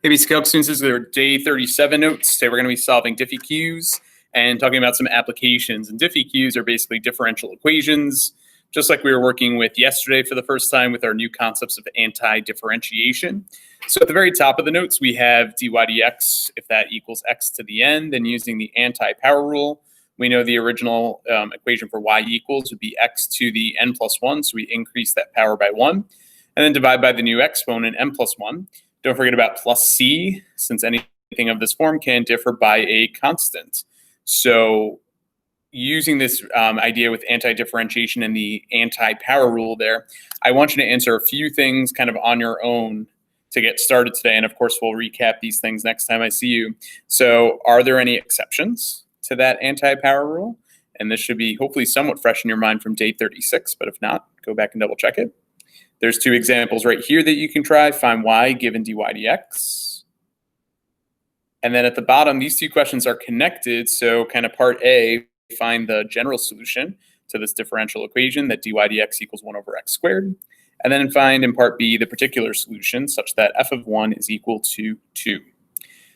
Hey, BC Calc students, this is our day 37 notes. Today we're going to be solving DiffEqs and talking about some applications. And DiffEqs are basically differential equations, just like we were working with yesterday for the first time with our new concepts of anti-differentiation. So at the very top of the notes, we have dy dx if that equals x to the n. Then using the anti-power rule, we know the original equation for y equals would be x to the n plus 1. So we increase that power by 1. And then divide by the new exponent, n plus 1. Don't forget about plus c, since anything of this form can differ by a constant. So using this idea with anti-differentiation and the anti-power rule there, I want you to answer a few things kind of on your own to get started today. And of course, we'll recap these things next time I see you. So are there any exceptions to that anti-power rule? And this should be hopefully somewhat fresh in your mind from day 36, but if not, go back and double check it. There's two examples right here that you can try. Find y given dy dx. And then at the bottom, these two questions are connected. So kind of part A, find the general solution to this differential equation that dy dx equals 1 over x squared. And then find in part B the particular solution such that f of 1 is equal to 2.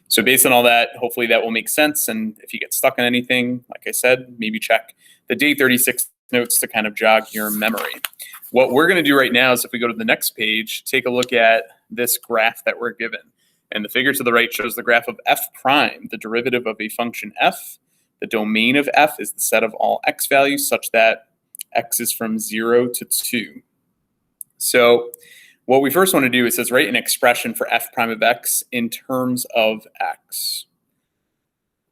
So based on all that, hopefully that will make sense. And if you get stuck on anything, like I said, maybe check the day 36 notes to kind of jog your memory. What we're going to do right now is if we go to the next page, take a look at this graph that we're given. And the figure to the right shows the graph of f prime, the derivative of a function f. The domain of f is the set of all x values such that x is from 0 to 2. So what we first want to do is says write an expression for f prime of x in terms of x.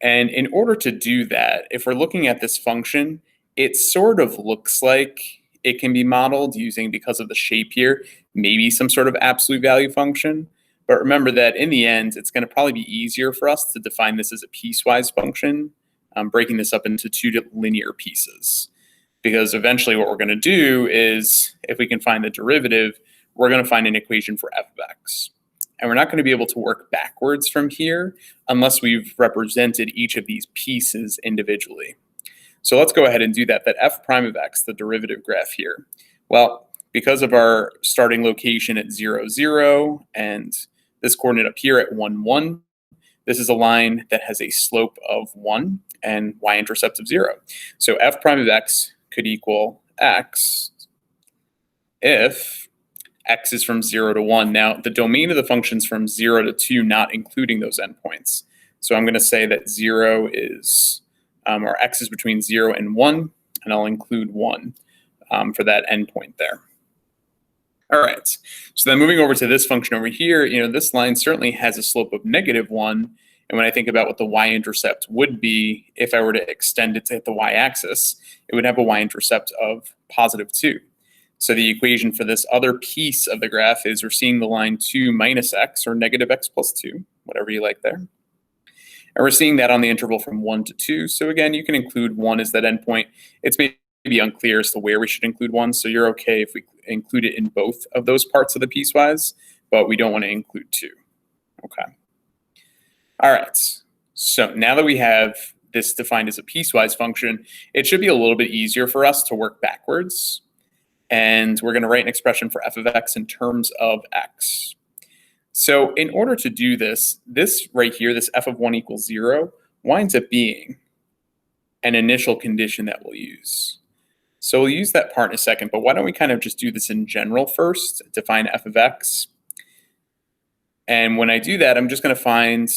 And in order to do that, if we're looking at this function, it sort of looks like it can be modeled using, because of the shape here, maybe some sort of absolute value function. But remember that in the end, it's going to probably be easier for us to define this as a piecewise function, breaking this up into two linear pieces. Because eventually what we're going to do is, if we can find the derivative, we're going to find an equation for f of x. And we're not going to be able to work backwards from here unless we've represented each of these pieces individually. So let's go ahead and do that. That f prime of x, the derivative graph here. Well, because of our starting location at 0, 0, and this coordinate up here at 1, 1, this is a line that has a slope of 1 and y-intercept of 0. So f prime of x could equal x if x is from 0 to 1. Now, the domain of the function is from 0 to 2, not including those endpoints. So I'm going to say that 0 is, or x is between 0 and 1, and I'll include 1 for that endpoint there. All right, so then moving over to this function over here, this line certainly has a slope of -1. And when I think about what the y-intercept would be, if I were to extend it to hit the y-axis, it would have a y-intercept of +2. So the equation for this other piece of the graph is we're seeing the line 2 minus x, or -x plus 2, whatever you like there. And we're seeing that on the interval from 1 to 2. So again, you can include 1 as that endpoint. It's maybe unclear as to where we should include 1. So you're okay if we include it in both of those parts of the piecewise, but we don't want to include 2. Okay. All right. So now that we have this defined as a piecewise function, it should be a little bit easier for us to work backwards. And we're going to write an expression for f of x in terms of x. So in order to do this, this right here, this f of 1 equals 0, winds up being an initial condition that we'll use. So we'll use that part in a second, but why don't we kind of just do this in general first, define f of x. And when I do that, I'm just going to find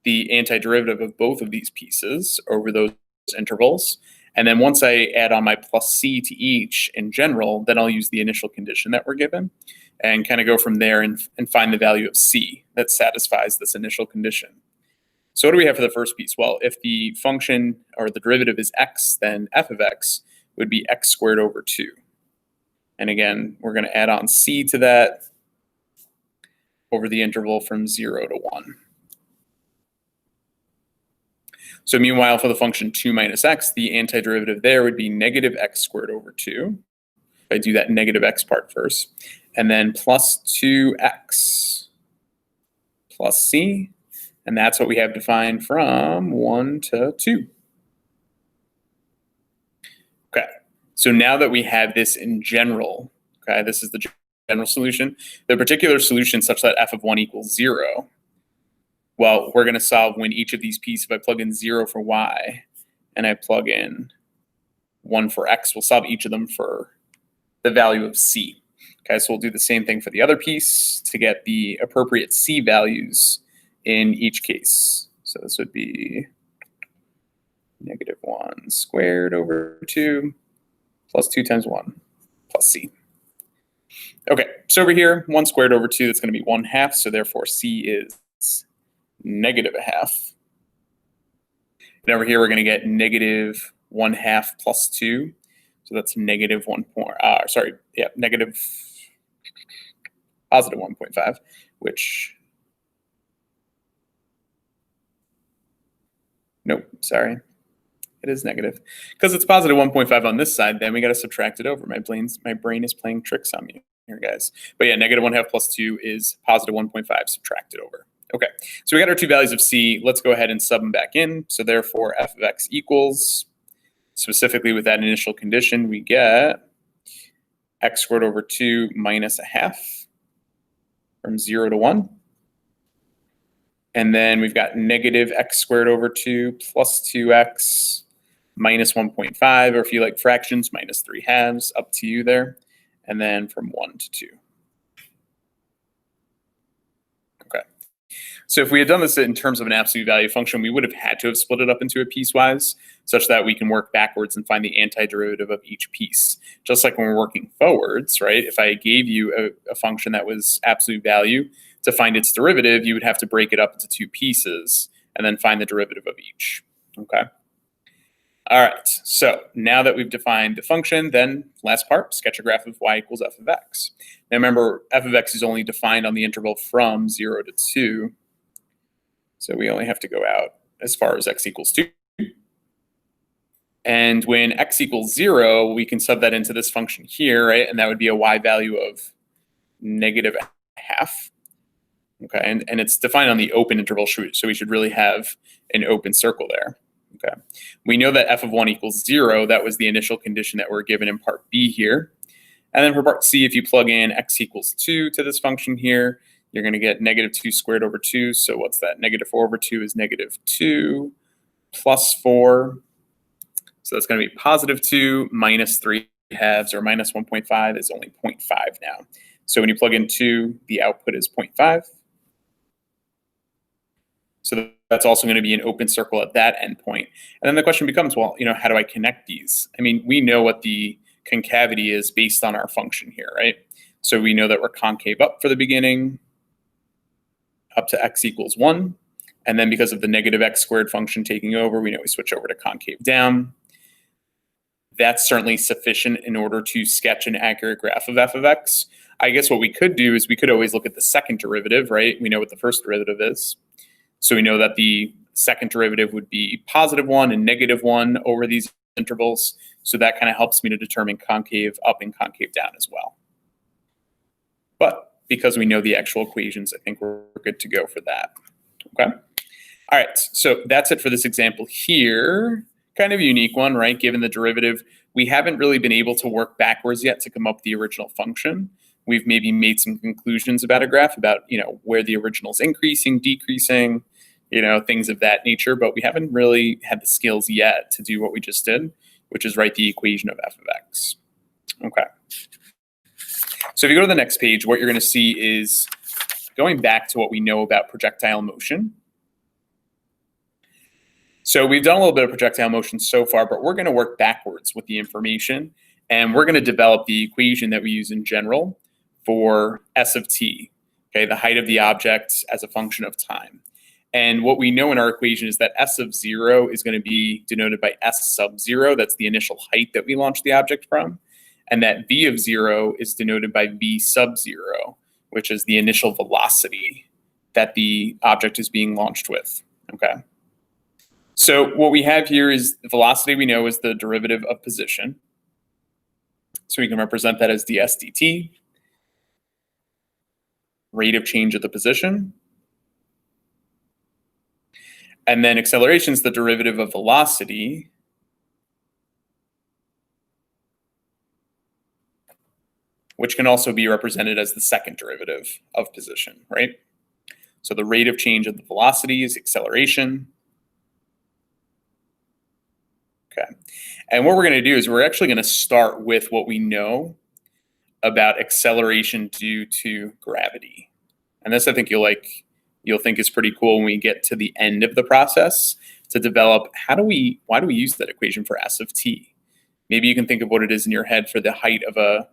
the antiderivative of both of these pieces over those intervals. And then once I add on my plus c to each in general, then I'll use the initial condition that we're given and kind of go from there and find the value of c that satisfies this initial condition. So what do we have for the first piece? Well, if the function or the derivative is x, then f of x would be x squared over 2. And again, we're going to add on c to that over the interval from 0 to 1. So meanwhile, for the function 2 minus x, the antiderivative there would be -x squared over 2. If I do that -x part first. And then plus 2x plus c. And that's what we have defined from 1 to 2. Okay, so now that we have this in general, okay, this is the general solution. The particular solution such that f of 1 equals 0 Well, we're going to solve when each of these p's, if I plug in 0 for y and I plug in 1 for x, we'll solve each of them for the value of c. Okay, so we'll do the same thing for the other piece to get the appropriate c values in each case. So this would be -1 squared over 2 plus 2 times 1 plus c. Okay, so over here, 1 squared over 2, that's going to be 1/2, so therefore c is -1/2. And over here, we're going to get -1/2 plus 2. So that's negative positive 1.5, which, nope, sorry. It is negative. Because it's positive 1.5 on this side, then we got to subtract it over. My brain is playing tricks on me here, guys. But yeah, -1/2 plus 2 is positive 1.5 subtracted over. Okay, so we got our two values of c. Let's go ahead and sub them back in. So therefore, f of x equals, specifically with that initial condition, we get x squared over 2 minus 1/2 from 0 to 1. And then we've got negative x squared over 2 plus 2x minus 1.5, or if you like fractions, minus 3/2, up to you there. And then from 1 to 2. Okay. So if we had done this in terms of an absolute value function, we would have had to have split it up into a piecewise, such that we can work backwards and find the antiderivative of each piece. Just like when we're working forwards, right? If I gave you a function that was absolute value, to find its derivative, you would have to break it up into two pieces and then find the derivative of each. Okay. All right, so now that we've defined the function, then last part, sketch a graph of y equals f of x. Now remember, f of x is only defined on the interval from 0 to 2. So we only have to go out as far as x equals 2. And when x equals 0, we can sub that into this function here, right? And that would be a y value of -1/2. Okay, and it's defined on the open interval, so we should really have an open circle there. Okay, we know that f of 1 equals 0. That was the initial condition that we're given in part B here. And then for part C, if you plug in x equals 2 to this function here, you're going to get -2 squared over 2. So what's that? -4 over 2 is -2 plus 4. So that's going to be +2 minus 3/2, or minus 1.5 is only 0.5 now. So when you plug in 2, the output is 0.5. So that's also going to be an open circle at that endpoint. And then the question becomes, well, how do I connect these? I mean, we know what the concavity is based on our function here, right? So we know that we're concave up for the beginning, up to x equals 1. And then because of the -x squared function taking over, we know we switch over to concave down. That's certainly sufficient in order to sketch an accurate graph of f of x. I guess what we could do is we could always look at the second derivative, right? We know what the first derivative is. So we know that the second derivative would be +1 and -1 over these intervals. So that kind of helps me to determine concave up and concave down as well. But because we know the actual equations, I think we're good to go for that. Okay. All right, so that's it for this example here. Kind of a unique one, right? Given the derivative, we haven't really been able to work backwards yet to come up with the original function. We've maybe made some conclusions about a graph, about where the original is increasing, decreasing, things of that nature, but we haven't really had the skills yet to do what we just did, which is write the equation of f of x. Okay. So if you go to the next page, what you're going to see is going back to what we know about projectile motion. So we've done a little bit of projectile motion so far, but we're going to work backwards with the information, and we're going to develop the equation that we use in general for s of t, okay, the height of the object as a function of time. And what we know in our equation is that s of 0 is going to be denoted by s sub 0. That's the initial height that we launched the object from. And that v of 0 is denoted by v sub 0, which is the initial velocity that the object is being launched with. Okay. So what we have here is the velocity we know is the derivative of position. So we can represent that as ds dt, rate of change of the position. And then acceleration is the derivative of velocity, which can also be represented as the second derivative of position, right? So the rate of change of the velocity is acceleration. Okay. And what we're going to do is we're actually going to start with what we know about acceleration due to gravity. And this I think you'll think is pretty cool when we get to the end of the process to develop why do we use that equation for S of t? Maybe you can think of what it is in your head for the height of a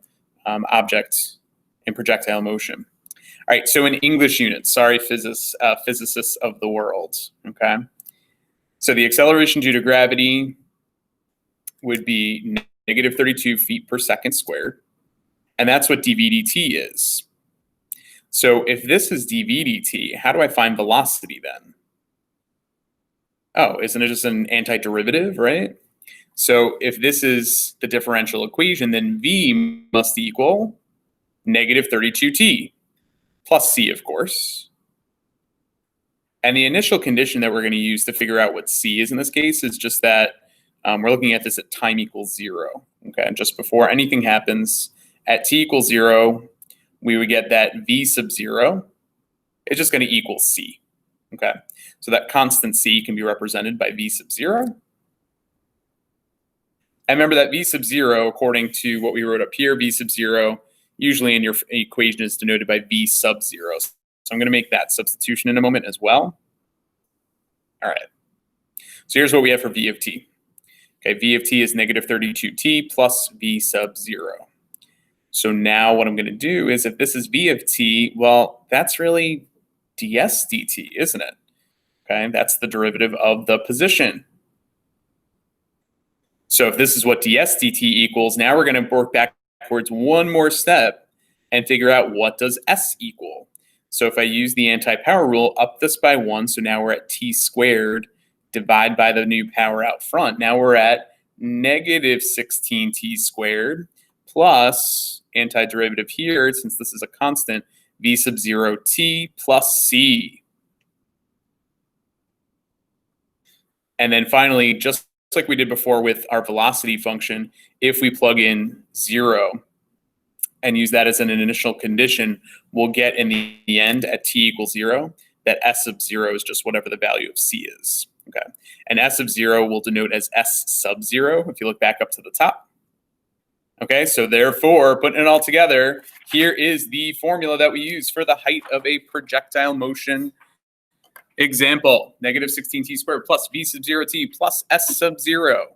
object in projectile motion. All right, so in English units, sorry, physicists of the world, okay? So the acceleration due to gravity would be negative 32 feet per second squared, and that's what dv dt is. So if this is dv dt, how do I find velocity then? Oh, isn't it just an antiderivative, right? So if this is the differential equation, then v must equal negative 32t plus c, of course. And the initial condition that we're going to use to figure out what c is in this case is just that we're looking at this at time equals 0. Okay, just before anything happens, at t equals 0, we would get that v sub 0 is just going to equal c. Okay, so that constant c can be represented by v sub 0. And remember that v sub 0, according to what we wrote up here, v sub 0 usually in your equation is denoted by v sub 0. So I'm going to make that substitution in a moment as well. All right. So here's what we have for v of t. Okay, v of t is negative 32t plus v sub 0. So now what I'm going to do is if this is v of t, well, that's really ds dt, isn't it? Okay, that's the derivative of the position. So if this is what ds dt equals, now we're going to work backwards one more step and figure out what does s equal. So if I use the anti-power rule, up this by 1, so now we're at t squared, divide by the new power out front. Now we're at negative 16t squared plus antiderivative here, since this is a constant, v sub 0t plus c. And then finally, just like we did before with our velocity function, if we plug in 0 and use that as an initial condition, we'll get in the end at t equals 0 that s sub 0 is just whatever the value of c is. Okay, and s of 0 will denote as s sub 0 if you look back up to the top. Okay, so therefore, putting it all together, here is the formula that we use for the height of a projectile motion example. Negative 16t squared plus v sub 0t plus s sub 0.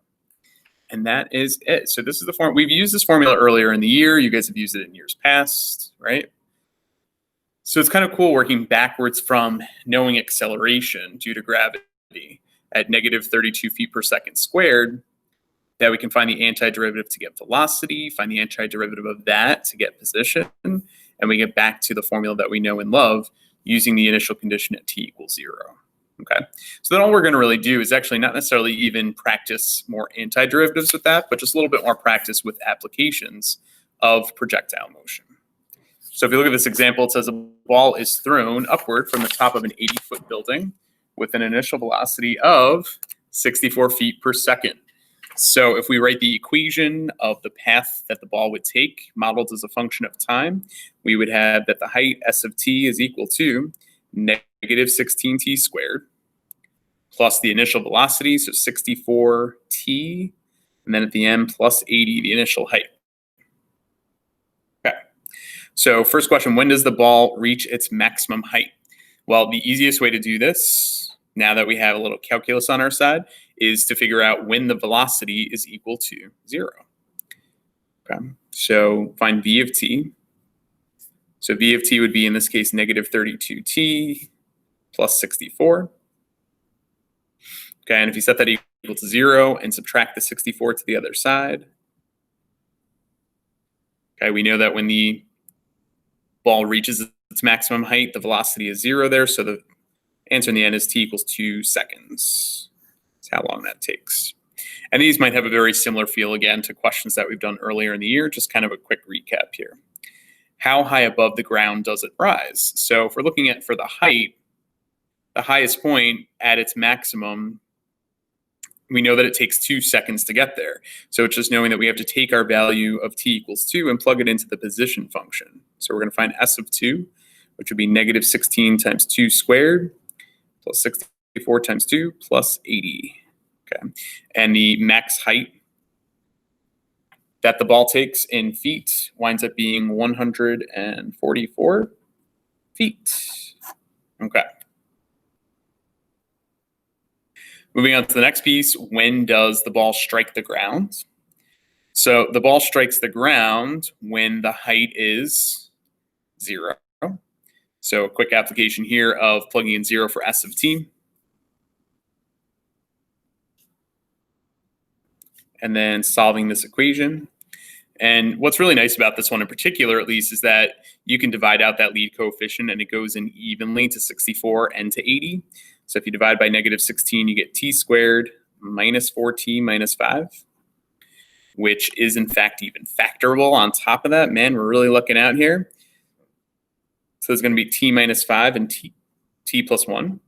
And that is it. So this is the form. We've used this formula earlier in the year. You guys have used it in years past, right? So it's kind of cool working backwards from knowing acceleration due to gravity at negative 32 feet per second squared, that we can find the antiderivative to get velocity, find the antiderivative of that to get position, and we get back to the formula that we know and love using the initial condition at t equals 0. Okay, so then all we're going to really do is actually not necessarily even practice more antiderivatives with that, but just a little bit more practice with applications of projectile motion. So if you look at this example, it says a ball is thrown upward from the top of an 80-foot building with an initial velocity of 64 feet per second. So if we write the equation of the path that the ball would take, modeled as a function of time, we would have that the height s of t is equal to negative 16t squared plus the initial velocity, so 64t, and then at the end plus 80, the initial height. Okay, so first question, when does the ball reach its maximum height? Well, the easiest way to do this, now that we have a little calculus on our side, is to figure out when the velocity is equal to 0. Okay, so find v of t. So v of t would be, in this case, negative 32t plus 64. Okay, and if you set that equal to 0 and subtract the 64 to the other side, okay, we know that when the ball reaches its maximum height, the velocity is 0 there, so the answer in the end is t equals 2 seconds. That's how long that takes. And these might have a very similar feel, again, to questions that we've done earlier in the year, just kind of a quick recap here. How high above the ground does it rise? So if we're looking at for the height, the highest point at its maximum, we know that it takes 2 seconds to get there. So it's just knowing that we have to take our value of t equals 2 and plug it into the position function. So we're going to find s of 2 which would be negative 16 times 2 squared plus 64 times 2 plus 80. Okay, and the max height that the ball takes in feet winds up being 144 feet. Okay. Moving on to the next piece, when does the ball strike the ground? So the ball strikes the ground when the height is 0. So a quick application here of plugging in 0 for S of t. And then solving this equation. And what's really nice about this one in particular, at least, is that you can divide out that lead coefficient and it goes in evenly to 64 and to 80. So if you divide by negative 16, you get t squared minus 4t minus 5, which is in fact even factorable on top of that. Man, we're really looking out here. So there's going to be t minus 5 and t plus 1.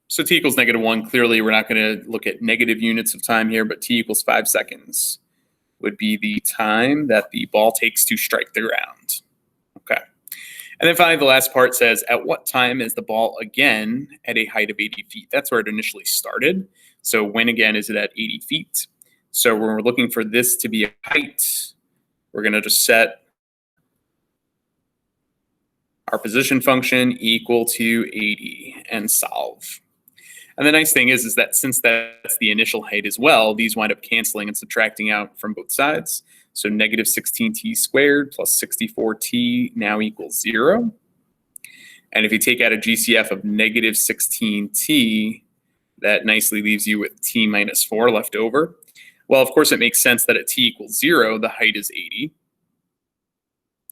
So t equals negative 1. Clearly, we're not going to look at negative units of time here, but t equals 5 seconds would be the time that the ball takes to strike the ground. Okay. And then finally, the last part says, at what time is the ball again at a height of 80 feet? That's where it initially started. So when again is it at 80 feet? So when we're looking for this to be a height, we're going to just set our position function equal to 80 and solve. And the nice thing is that since that's the initial height as well, these wind up canceling and subtracting out from both sides. So negative 16t squared plus 64t now equals 0. And if you take out a GCF of negative 16t, that nicely leaves you with t minus 4 left over. Well, of course, it makes sense that at t equals 0, the height is 80,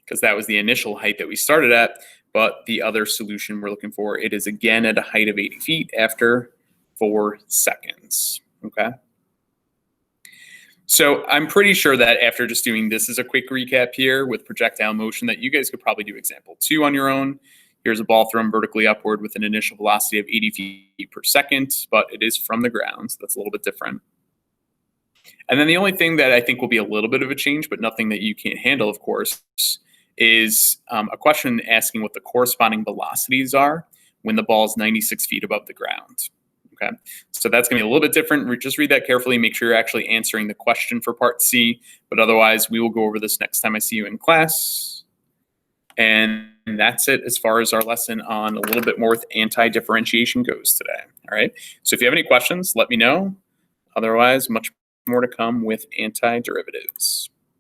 because that was the initial height that we started at. But the other solution we're looking for, it is again at a height of 80 feet after 4 seconds, okay? So I'm pretty sure that after just doing this as a quick recap here with projectile motion, that you guys could probably do example 2 on your own. Here's a ball thrown vertically upward with an initial velocity of 80 feet per second, but it is from the ground, so that's a little bit different. And then the only thing that I think will be a little bit of a change, but nothing that you can't handle, of course, is a question asking what the corresponding velocities are when the ball is 96 feet above the ground. Okay, so that's going to be a little bit different. Just read that carefully. Make sure you're actually answering the question for part C. But otherwise, we will go over this next time I see you in class. And that's it as far as our lesson on a little bit more with anti-differentiation goes today. All right, so if you have any questions, let me know. Otherwise, much more to come with anti-derivatives.